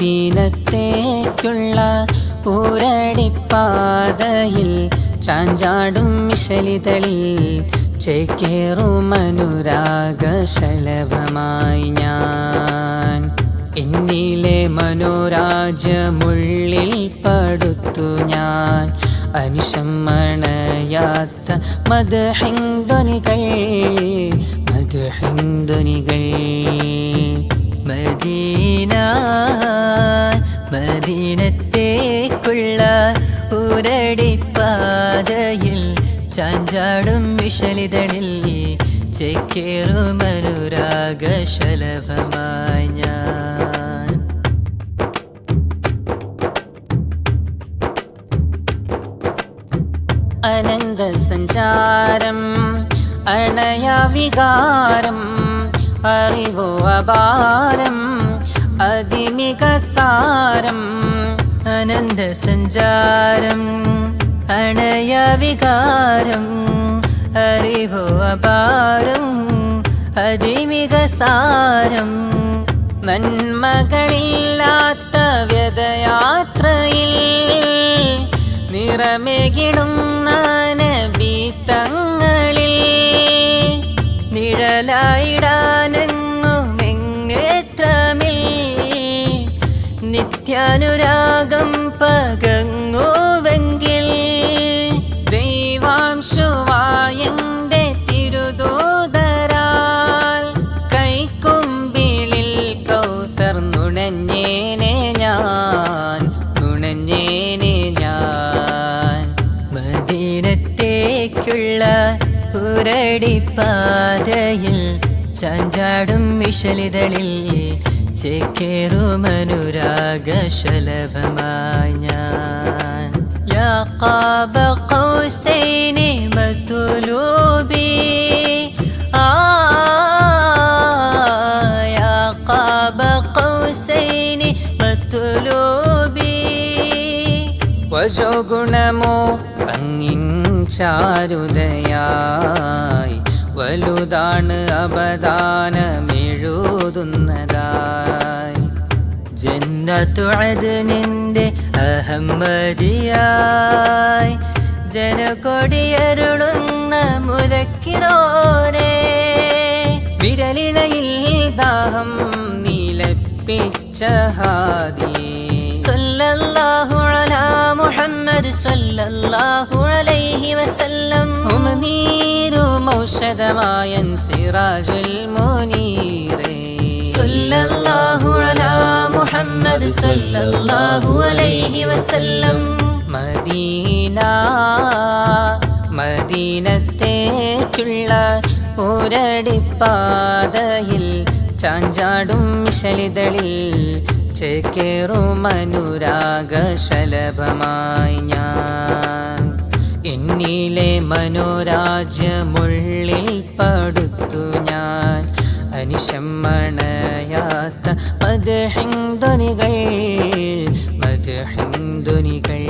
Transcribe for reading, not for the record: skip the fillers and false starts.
മദീനത്തേക്കുള്ള ഊരടിപ്പാതയിൽ ചാഞ്ചാടും മിശലിതളിൽ ചേക്കേറും അനുരാഗശലഭമായി ഞാൻ. എന്നിലെ മനോരാജ്യമുള്ളിൽ പടുത്തു ഞാൻ അനിശമണയാത്ത മദ്ഹിൻധ്വനികൾ മദ്ഹിൻധ്വനികൾ. മദീന മദീനത്തേക്കുള്ള ഊരടിപ്പാതയിൽ ചാഞ്ചാടും വിശലിതളിൽ ചേക്കേറും അനുരാഗശലഭമായി ഞാൻ. അനന്ത സഞ്ചാരം അണയാ വികാരം അറിവോ അപാരം അതിമികസാരം. അനന്ത സഞ്ചാരം അണയ വികാരം അറിവോ അപാരം അതിമികസാരം. നന്മകളില്ലാത്ത വ്യതയാത്രയിൽ നിറമേകിടുന്ന നബി തങ്ങളിൽ നിഴലായിടാനെങ്ങുമെങ്ങേത്രമിൽ നിത്യാനുരാഗം പകങ്ങുവെങ്കിൽ ദൈവാംശുവായന്റെ തിരുദൂതരാൽ കൈക്കുമ്പിളിൽ കൗസർ നുണഞ്ഞേനെ ഞാൻ നുണഞ്ഞേനെ ഞാൻ. മദീനത്തേക്കുള്ള ഊരടിപ്പാതയിൽ ചാഞ്ചാടും വിശലിതളിൽ ചേക്കേറും അനുരാഗശലഭമായി ഞാൻ. യാ ഖാബ ഖൗസൈനി മത്ലൂബി യാ ഖാബ ഖൗസൈനി മത്ലൂബി. വജോ ഗുണമോ അങ്ങിൻ ചാരുതയായി വലുതാണ് അബദാനമെഴുതുന്നതായി. ജന്നത്തു അദ്നിന്റെ അഹമ്മദിയായി ജനകൊടിയരുളുന്ന മുദക്കിറോനെ. വിരലിണയിൽ ദാഹം നീലപ്പിച്ച ഹാദിയേ സല്ലല്ലാഹു അലാ മുഹമ്മദ് സല്ലല്ലാഹു അലൈഹി വസല്ലം. ഉമനീരു മൗഷദമായ സിറാജുൽ മുനീറേ സല്ലല്ലാഹു അലാ മുഹമ്മദ് സല്ലല്ലാഹു അലൈഹി വസല്ലം. മദീന മദീനത്തേക്കുള്ള ഊരടിപ്പാതയിൽ ചാഞ്ചാടും മിശലിതളിൽ ചേക്കേറും അനുരാഗശലഭമായി ഞാൻ. എന്നിലെ മനോരാജ്യമുള്ളിൽ പടുത്തു ഞാൻ അനിശമണയാത്ത മദ്ഹിൻധ്വനികൾ മദ്ഹിൻധ്വനികൾ.